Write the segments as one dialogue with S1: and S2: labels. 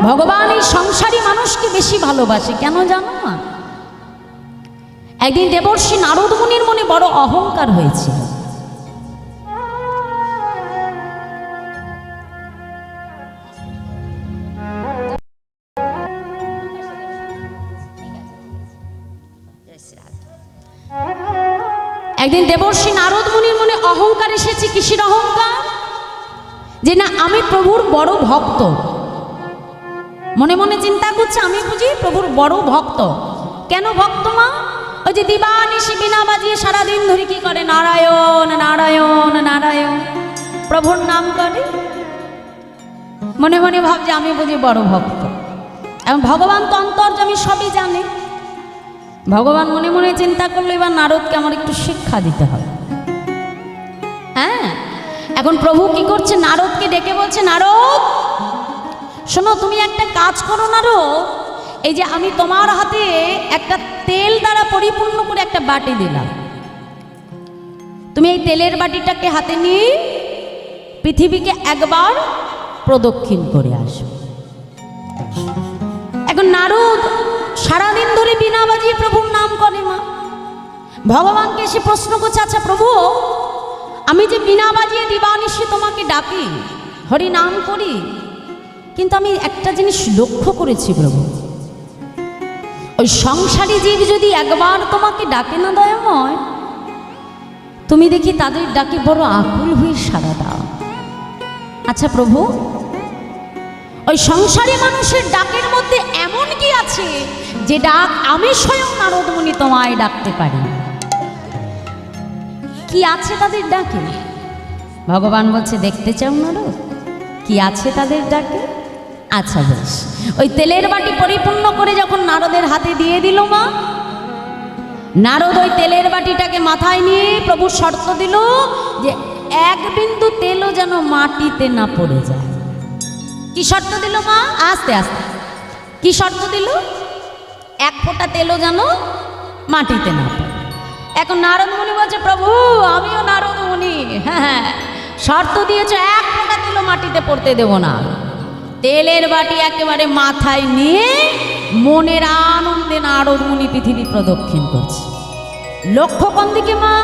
S1: ভগবান এই সংসারী মানুষকে বেশি ভালোবাসে কেন জানো না? একদিন দেবর্ষি নারদ মুনির মনে বড় অহংকার হয়েছিল। একদিন দেবর্ষি নারদ মুনির মনে অহংকার এসেছে। কিসের অহংকার? যে না, আমি প্রভুর বড় ভক্ত। মনে মনে চিন্তা করছে আমি বুঝি প্রভুর বড় ভক্ত। কেন ভক্ত মা? ওই যে দিবানিশি বিনা বাজিয়ে সারাদিন ধরে কি করে? নারায়ণ নারায়ণ নারায়ণ প্রভুর নাম করে। মনে মনে ভাবছে আমি বুঝি বড় ভক্ত। এবং ভগবান তো অন্তর্যামী, সবই জানে। ভগবান মনে মনে চিন্তা করলো এবার নারদকে আমার একটু শিক্ষা দিতে হবে। হ্যাঁ, এখন প্রভু কি করছে? নারদকে ডেকে বলছে, নারদ শোনো, তুমি একটা কাজ করো নারদ। এই যে আমি তোমার হাতে একটা তেল দ্বারা পরিপূর্ণ করে একটা বাটি দিলাম, তুমি এই তেলের বাটিটাকে হাতে নিয়ে পৃথিবীকে একবার প্রদক্ষিণ করে আসো। এখন নারদ সারাদিন ধরে বিনা বাজিয়ে প্রভুর নাম করে মা। ভগবানকে এসে প্রশ্ন করছে, আচ্ছা প্রভু, আমি যে বিনা বাজিয়ে দিবানিশি তোমাকে ডাকি, হরি নাম করি, কিন্তু আমি একটা জিনিস লক্ষ্য করেছি প্রভু, ওই সংসারী জীব যদি একবার তোমাকে ডাকে না দয়াময়, তুমি দেখি তাদের ডাকে বড় আকুল হয়ে সাড়া দাও। আচ্ছা প্রভু, ওই সংসারী মানুষের ডাকের মধ্যে এমন কি আছে যে ডাক আমি স্বয়ং নারদ মুনি তোমায় ডাকতে পারি? কি আছে তাদের ডাকে? ভগবান বলছে, দেখতে চাও নারদ কি আছে তাদের ডাকে? আচ্ছা বেশ। ওই তেলের বাটি পরিপূর্ণ করে যখন নারদের হাতে দিয়ে দিল মা, নারদ ওই তেলের বাটিটাকে মাথায় নিয়ে প্রভু শর্ত দিল যে এক বিন্দু তেলও যেন মাটিতে না পড়ে যায়। কি শর্ত দিল মা? আস্তে আস্তে কি শর্ত দিল? এক ফোঁটা তেলও যেন মাটিতে না পড়ে। এখন নারদ মুনি বলছে, প্রভু আমিও নারদ মুনি, হ্যাঁ শর্ত দিয়েছে এক ফোঁটা তেলও মাটিতে পড়তে দেব না। তেলের বাটি একেবারে মাথায় নিয়ে মনের আনন্দে নারদ মুনি পৃথিবী প্রদক্ষিণ করছে। লক্ষ্য কোন দিকে মা?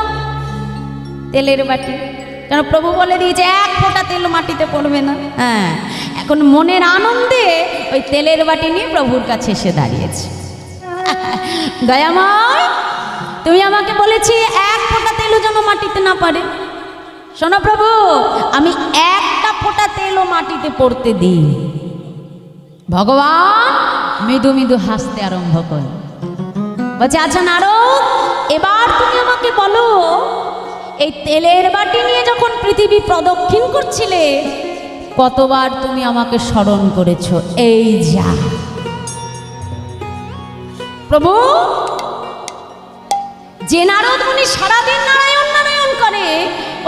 S1: তেলের বাটি। কেন? প্রভু বলে দিয়েছে এক ফোঁটা তেল মাটিতে পড়বে না। হ্যাঁ, এখন মনের আনন্দে ওই তেলের বাটি নিয়ে প্রভুর কাছে এসে দাঁড়িয়েছে। দয়াময়, তুমি আমাকে বলেছি এক ফোঁটা তেলও যেন মাটিতে না পারে। শোনো প্রভু, আমি একটা ফোঁটা তেলও মাটিতে পড়তে দিই। ভগবান মৃদু মৃদু হাসতে আরম্ভ করে, বলছে, আচ্ছা নারদ, এবার তুমি আমাকে বলো, এই তেলের বাটি নিয়ে যখন পৃথিবী প্রদক্ষিণ করছিলে কতবার তুমি আমাকে স্মরণ করেছো? এই যা। প্রভু, যে নারদ মুনি সারাদিন নারায়ণ নারায়ণ করে,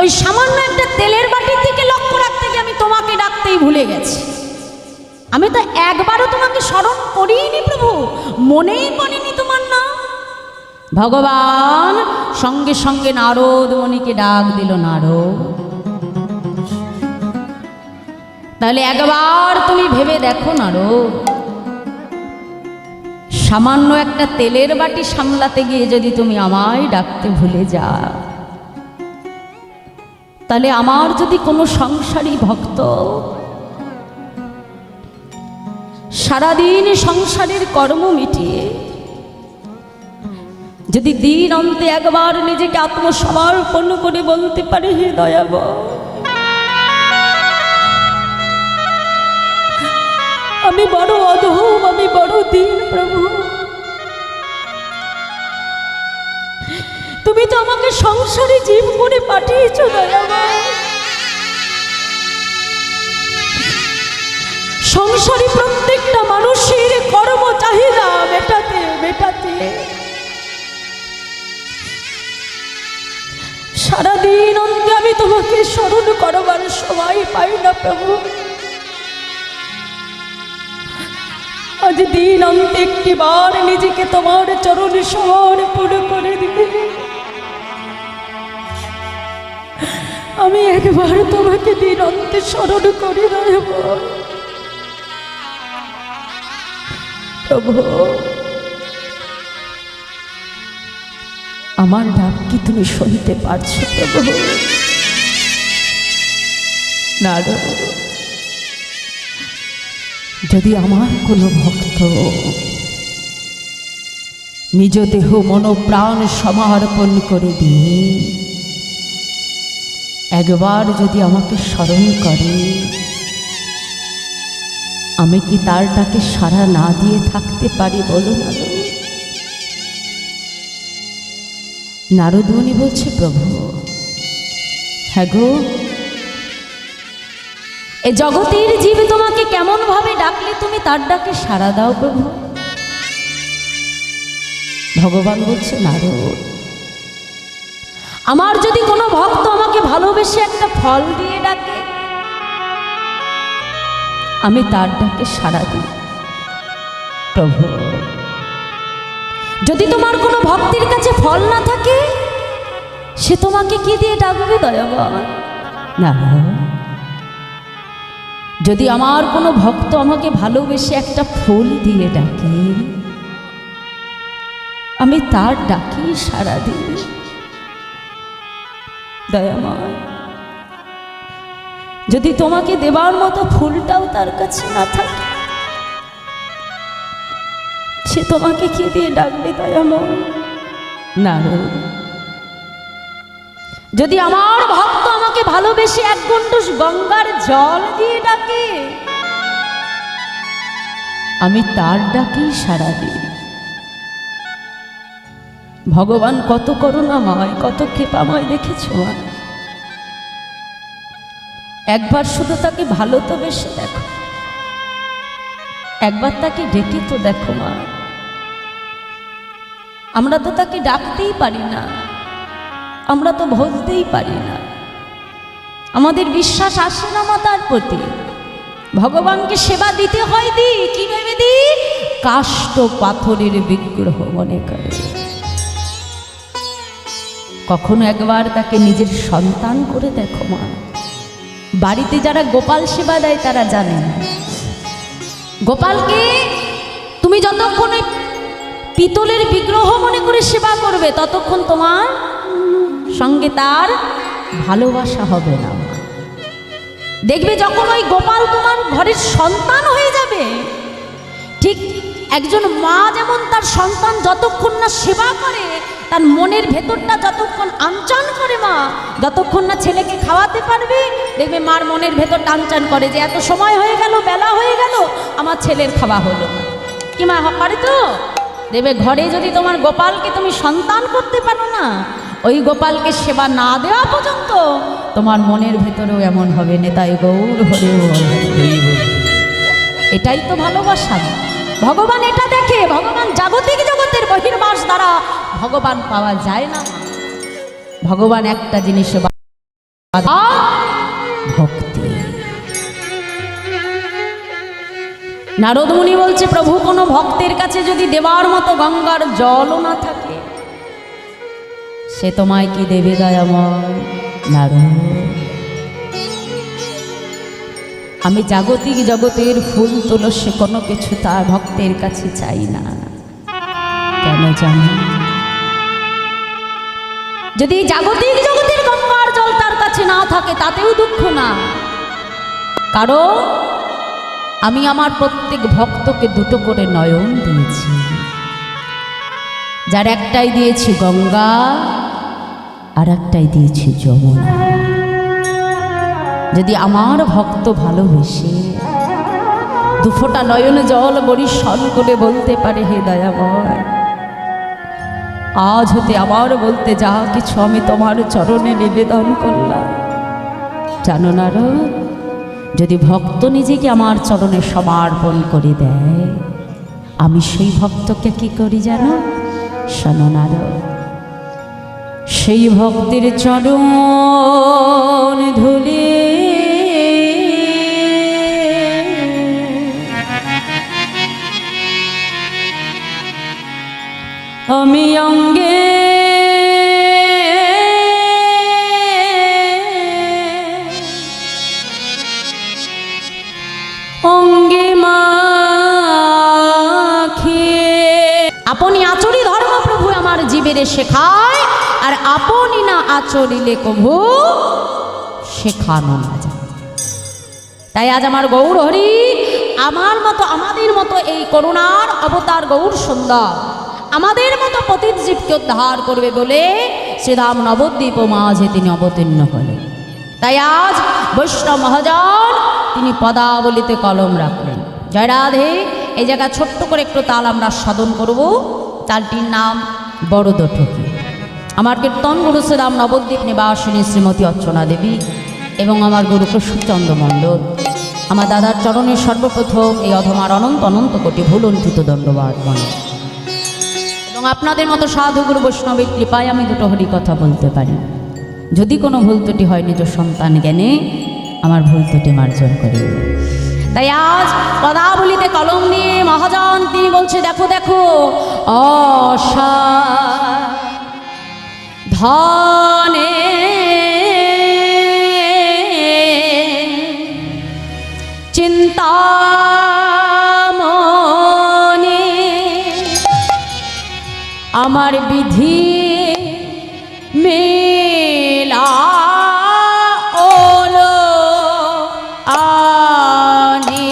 S1: ওই সামান্য একটা তেলের বাটির দিকে লক্ষ্য রাখতে গিয়ে আমি তোমাকে ডাকতেই ভুলে গেছি। আমি তো একবারও তোমাকে স্মরণ করিনি প্রভু, মনেই পড়েনি তোমার নাম। ভগবান সঙ্গে সঙ্গে নারদ মুনিকে ডাক দিল, নারদ, তাহলে একবার তুমি ভেবে দেখো নারদ, সামান্য একটা তেলের বাটি সামলাতে গিয়ে যদি তুমি আমায় ডাকতে ভুলে যাও, তাহলে আমার যদি কোনো সংসারী ভক্ত সারাদিন সংসারের কর্ম মিটিয়ে যদি দিন অন্তে একবার নিজেকে আত্মসমর্পণ করে বলতে পারে, হে দয়াময়, আমি বড় অধম, আমি বড় দীন প্রভু, তুমি তো আমাকে সংসারে জীব করে পাঠিয়েছো দয়াময়, সংসারী প্রত্যেকটা মানুষের কর্ম চাহিদা মেটাতে মেটাতে সারাদিন অন্তে আমি তোমাকে স্মরণ করবার সময় পাই না প্রভু। আজ দিন অন্তে একটিবার নিজেকে তোমার চরণ সমর্পণ করে দিবে। আমি একবার তোমাকে দিন অন্তে স্মরণ করে দেব। প্রভু আমার ডাক কি তুমি শুনতে পারছো প্রভু? নারদ, যদি আমার কোনো ভক্ত নিজ দেহ মন প্রাণ সমর্পণ করে দিয়ে একবার যদি আমাকে স্মরণ করে, আমি কি তার ডাকে সাড়া না দিয়ে থাকতে পারি বলো নারদ? নারদমণি বলছে, প্রভু হ্যাঁ গো, এ জগতের জীব তোমাকে কেমন ভাবে ডাকলে তুমি তার ডাকে সাড়া দাও প্রভু? ভগবান বলছে, নারদ, আমার যদি কোনো ভক্ত আমাকে ভালোবেসে একটা ফল দিয়ে ডাকে, আমি তার ডাকে সাড়া দিই। প্রভু, যদি তোমার কোনো ভক্তের কাছে ফল না থাকে, সে তোমাকে কি দিয়ে ডাকবে দয়াবান? না, যদি আমার কোনো ভক্ত আমাকে ভালোবেসে একটা ফুল দিয়ে ডাকে, আমি তার ডাকেই সাড়া দিই। দয়াময়, যদি তোমাকে দেবার মতো ফুলটাও তার কাছে না থাকে, সে তোমাকে কি দিয়ে ডাকবে দয়াময়? নারদ, যদি আমার ভক্ত আমাকে ভালোবেসে এক গণ্ডূষ গঙ্গার জল দিয়ে ডাকে, আমি তার ডাকেই সাড়া দিই। ভগবান কত করুণাময়, কত কৃপাময় দেখেছ মা। একবার শুধু তাকে ভালো তো বেশি দেখো, একবার তাকে ডেকে তো দেখো মা। আমরা তো তাকে ডাকতেই পারি না, আমরা তো ভজতেই পারি না, আমাদের বিশ্বাস আসে না মা তার প্রতি। ভগবানকে সেবা দিতে হয়, দি কি ভেবে দি? কাষ্ঠ পাথরের বিগ্রহ মনে করে। কখনো একবার তাকে নিজের সন্তান করে দেখো মা। বাড়িতে যারা গোপাল সেবা দেয় তারা জানে, গোপালকে তুমি যতক্ষণ পিতলের বিগ্রহ মনে করে সেবা করবে, ততক্ষণ তোমার সঙ্গে তার ভালোবাসা হবে না। দেখবে যখন ওই গোপাল তোমার ঘরের সন্তান হয়ে যাবে, ঠিক একজন মা যেমন তার সন্তান যতক্ষণ না সেবা করে, তার মনের ভেতরটা যতক্ষণ আনচান করে মা, যতক্ষণ না ছেলেকে খাওয়াতে পারবে, দেখবে মার মনের ভেতর টানচান করে যে এত সময় হয়ে গেল, বেলা হয়ে গেল, আমার ছেলের খাওয়া হলো না। কি মা পারে তো? দেখবে ঘরে যদি তোমার গোপালকে তুমি সন্তান করতে পারো না, ওই গোপালকে সেবা না দেওয়া পর্যন্ত তোমার মনের ভেতরেও এমন হবে, নেতাই গৌর হরে হরে। এটাই তো ভালোবাসা। ভগবান এটা দেখে। ভগবান জাগতিক জগতের বহির্বাস দ্বারা ভগবান পাওয়া যায় না। ভগবান একটা জিনিস, ভক্তি। নারদ মুনি বলছে, প্রভু কোনো ভক্তের কাছে যদি দেবার মতো গঙ্গার জলও না থাকে, সে তোমায় কি দেবে দয়াময়? নারদ, আমি জাগতিক জগতের ফুল তুলসী কোনো কিছু তার ভক্তের কাছে চাই না। কেন জানি? যদি জাগতিক জগতের গঙ্গার জল তার কাছে না থাকে, তাতেও দুঃখ না। কারণ আমি আমার প্রত্যেক ভক্তকে দুটো করে নয়ন দিয়েছি, যার একটাই দিয়েছি গঙ্গা, আর একটাই দিয়েছি যমুনা। যদি আমার ভক্ত ভালোবেসে দুফোঁটা নয়ন জল বরিশন করে বলতে পারে, হে দয়াময়, আজ হতে আমার বলতে যা কিছু আমি তোমার চরণে নিবেদন করলাম। জানো নারদ, যদি ভক্ত নিজেকে আমার চরণে সমর্পণ করে দেয়, আমি সেই ভক্তকে কি করি জানো? শোনো নারদ, সেই ভক্তের চরণ ধুলি আমি অঙ্গে অঙ্গে মাখি আপনি আচরি ধর্ম প্রভু আমার জীবেরে শেখায়, আর আপনি না আচরিলে কভু শেখানো না যায়। তাই আজ আমার গৌর হরি আমার মতো আমাদের মতো এই করুণার অবতার গৌর সুন্দর আমাদের মতো পতিত জীবকে উদ্ধার করবে বলে শ্রীরাম নবদ্বীপ মাঝে তিনি অবতীর্ণ হলেন। তাই আজ বৈষ্ণব মহাজন তিনি পদাবলিতে কলম রাখলেন। জয় রাধে। এই জায়গা ছোট্ট করে একটু তাল আমরা সাধন করব। তালটির নাম বড়দঠকি। আমার কীর্তন গুরু শ্রীরাম নবদ্বীপ নিবাসিনী শ্রীমতী অর্চনা দেবী এবং আমার গুরু কৃষ্ণচন্দ্র মণ্ডল, আমার দাদার চরণের সর্বপ্রথম এই অধমার অনন্ত অনন্ত কোটি ভুলণ্ঠিত দণ্ডবাদ মনে। এবং আপনাদের মতো সাধু গুরু বৈষ্ণবের কৃপায় আমি দুটো হরি কথা বলতে পারি। যদি কোনো ভুল ত্রুটি হয় নিজ সন্তান জ্ঞানে আমার ভুল ত্রুটি মার্জন করে। তাই আজ পদাবলিতে কলম দিয়ে মহাজন তিনি বলছে, দেখো দেখো অসাধনে চিন্তামনে আমার বিধি মেলা ওলো আনে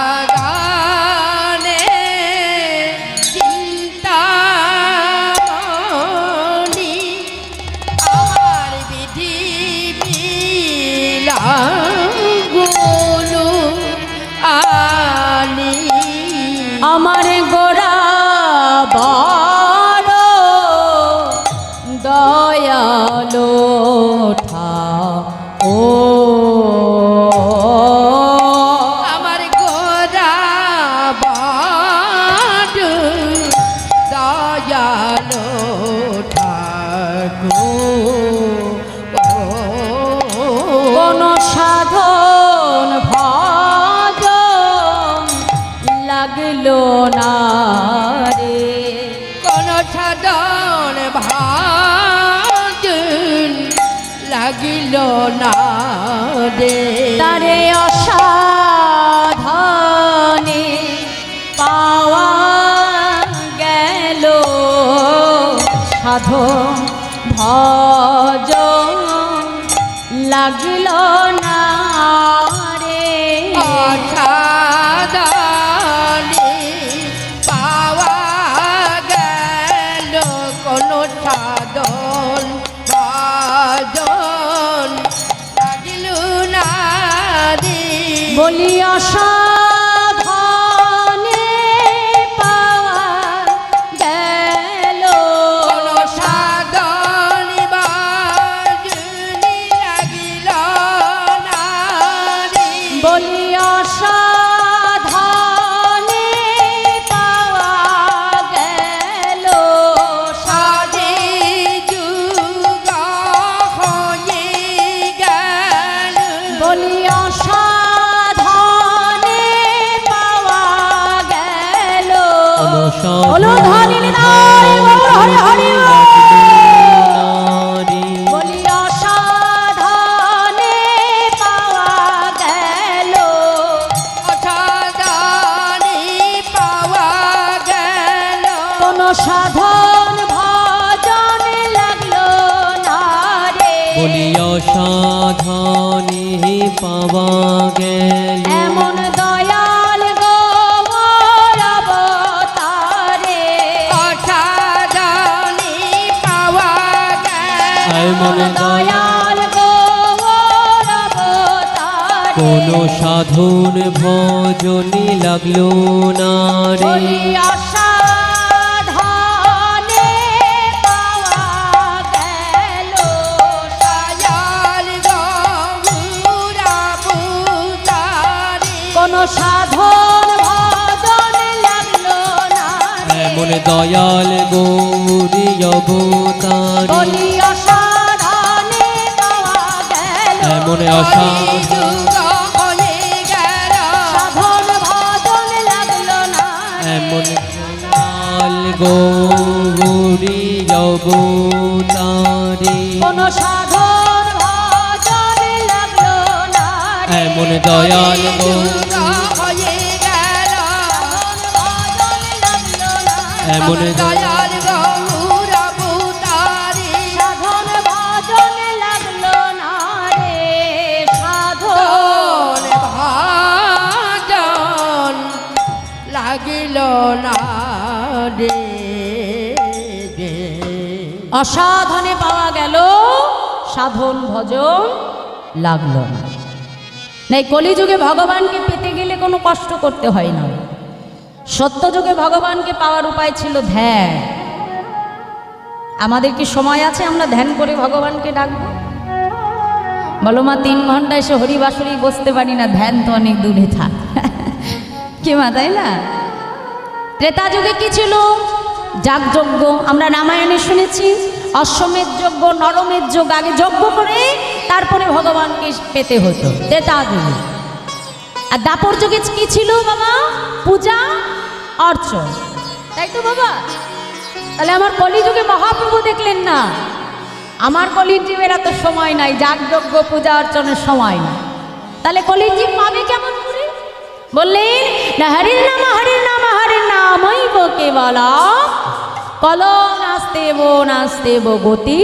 S2: অসাধনে চিন্তামণি আমার বিধি বিলাগুলো আনি
S1: আমার গোরা বড় দয়ালো ও
S2: আমার গোরা বড় দয়ালো ঠাকুর
S1: কোন সাধন ভজন লাগলো না রে,
S2: কোন সাধন ভাজন লাগিল না রে
S1: তারে অসাধনে পাওয়া গেল সাধন ভজন লাগল না রে,
S2: অসাধনে পাওয়া গেল কোন সাধন ভাজন লাগিল না রে
S1: বলি অসাধনে পাওয়া গেল
S2: কোন সাধন ভাজনি লাগিল না রে
S1: বলি অসাধনে পাওয়া গেল
S2: সাধে যুগ হয়ে গেল
S1: বলি অসাধনে পাওয়া গেল হলো ধনী নিতাই গৌর হরি হরি বলি অসাধনে পাওয়া গেল
S2: অসাধনে পাওয়া গেল
S1: কোন সাধন ভজন লাগলো না রে,
S3: বলি অসাধনে পাওয়া গেল
S1: এমন দয়াল গৌর অবতারে
S2: অসাধনে পাওয়া গেল
S3: এমন
S1: দয়াল গৌর অবতারে
S3: কোন সাধন ভজনে লাগলো না রে
S1: বলি অসাধনে পাওয়া গেল
S2: দয়াল গৌরা বুতারে
S1: কোন সাধন ভজন লাগলো না রে,
S3: এমন দয়াল গৌরী অবতারে
S1: বলি অসাধনে পাওয়া গেল
S3: এমন অসাধন
S2: যুগ হয়ে গেল
S1: সাধন ভজন লাগলো না রে,
S3: এমন দয়াল গৌরী অবতারে
S1: কোন সাধন ভজন লাগলো না রে,
S3: এমন দয়াল গৌরী
S2: যুগ হয়ে গেল
S1: সাধন ভজন
S3: এমন
S2: দয়াল গৌর অবতারে
S1: সাধন ভজন লাগলো না রে সাধন
S2: ভাজন লাগিল না রে
S1: অসাধনে পাওয়া গেল সাধন ভজন লাগলো না। এই কলিযুগে ভগবানকে পেতে গেলে কোনো কষ্ট করতে হয় না। সত্যযুগে ভগবানকে পাওয়ার উপায় ছিল ধ্যান। আমাদের কি সময় আছে আমরা ধ্যান করে ভগবানকে ডাকবো? বলো মা, 3 ঘন্টা এসে হরিবাসুরি বসতে পারি না, ধ্যান তো অনেক দূরে থাক। কি মা, তাই না? ত্রেতা যুগে কি ছিল? যাগযজ্ঞ। আমরা রামায়ণে শুনেছি অশ্বমেধ যজ্ঞ, নরমেধ যজ্ঞ। আগে যজ্ঞ করে তারপরে ভগবানকে পেতে হতো ত্রেতা যুগে। আর দাপর যুগে কি ছিল বাবা? পূজা অর্চন, তাই তো বাবা? তাহলে আমার কলিযুগে মহাপ্রভু দেখলেন না, আমার কলিযুগের এত সময় নাই, যাগযজ্ঞ পূজা অর্চনের সময় নাই। তাহলে কলিযুগ পাবে কেমন করে? বললেন না, হরির নাম হরির নাম হরির নামইব কেবলম কল নাস্তেব গতি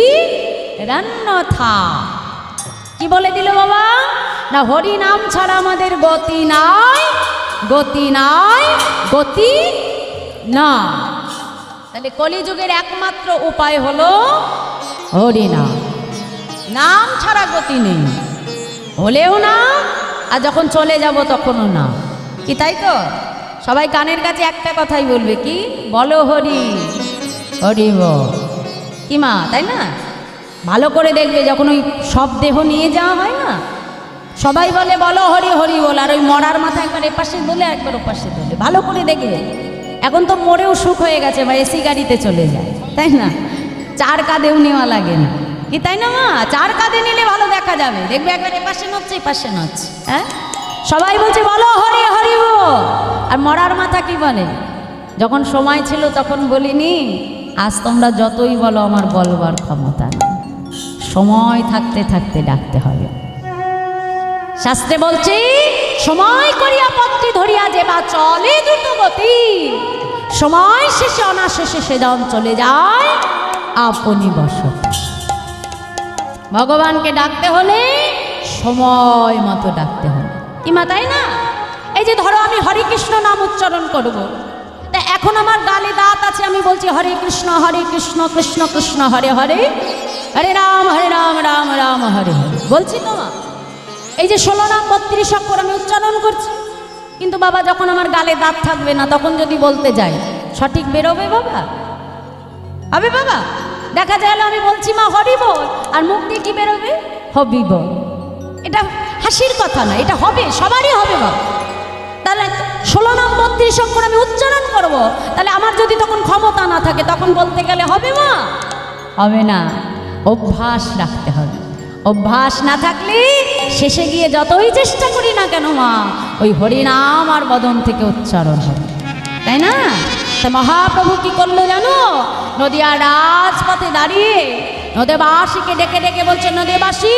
S1: রান্নথা। কি বলে দিল বাবা? না, হরি নাম ছাড়া আমাদের গতি নাই, গতি নাই, গতি না। তাহলে কলিযুগের একমাত্র উপায় হলো হরি নাম। নাম ছাড়া গতি নেই, হলেও না, আর যখন চলে যাব তখনও না। কি তাই তো? সবাই কানের কাছে একটা কথাই বলবে, কি বলো? হরি হরি বল। কি মা, তাই না? ভালো করে দেখবে, যখন ওই সব দেহ নিয়ে যাওয়া হয় না, সবাই বলে বলো হরি হরি বল, আর ওই মরার মাথা একবার এপাশে দোলে একবার ওপাশে দোলে। ভালো করে দেখবে। এখন তো মরেও সুখ হয়ে গেছে, বা এসি গাড়িতে চলে যায়, তাই না? 4 কাঁধেও নেওয়া লাগে না। কি তাই না মা? 4 কাঁধে নিলে ভালো দেখা যাবে, দেখবে একবার এপাশে নড়ছে এপাশে নড়ছে। হ্যাঁ, সবাই বলছে বলো হরি হরি বল। আর মরার মাথা কি বলে? যখন সময় ছিল তখন বলিনি, আজ তোমরা যতই বলো আমার বলবার ক্ষমতা নেই, সময় থাকতে থাকতে ডাকতে হবে। শাস্ত্রে বলছি, সময় করিয়া পত্রী ধরিয়া যে বা চলে দ্রুত গতি, সময় শেষে অনাশেষে সেজন চলে যায় আপনি বসতি। ভগবানকে ডাকতে হলে সময় মতো ডাকতে হবে। কি মা, তাই না? এই যে ধরো আমি হরে কৃষ্ণ নাম উচ্চারণ করব, তা এখন আমার গালে দাঁত আছে, আমি বলছি হরে কৃষ্ণ কৃষ্ণ কৃষ্ণ হরে হরে, হরে রাম রাম রাম হরে হরে বলছি তো মা। এই যে 16 নাম 32 অক্ষর আমি উচ্চারণ করছি, কিন্তু বাবা যখন আমার গালে দাঁত থাকবে না, তখন যদি বলতে যাই সঠিক বেরোবে বাবা? হবে বাবা? দেখা যায় আমি বলছি মা হরি বল, আর মুখ দিয়ে কি বেরোবে? হবি বল। এটা হাসির কথা না, এটা হবে, সবারই হবে বাবা। তাহলে 16 নাম 32 অক্ষর আমি উচ্চারণ করব, তাহলে আমার যদি তখন ক্ষমতা না থাকে, তখন বলতে গেলে হবে মা? হবে না। অভ্যাস রাখতে হবে। অভ্যাস না থাকলে শেষে গিয়ে যতই চেষ্টা করি না কেন মা, ওই হরিনাম আর বদন থেকে উচ্চারণ হবে, তাই না? তা মহাপ্রভু কি করলো জানো? নদিয়া রাজপথে দাঁড়িয়ে নদেবাসীকে ডেকে ডেকে বলছে, নদেবাসী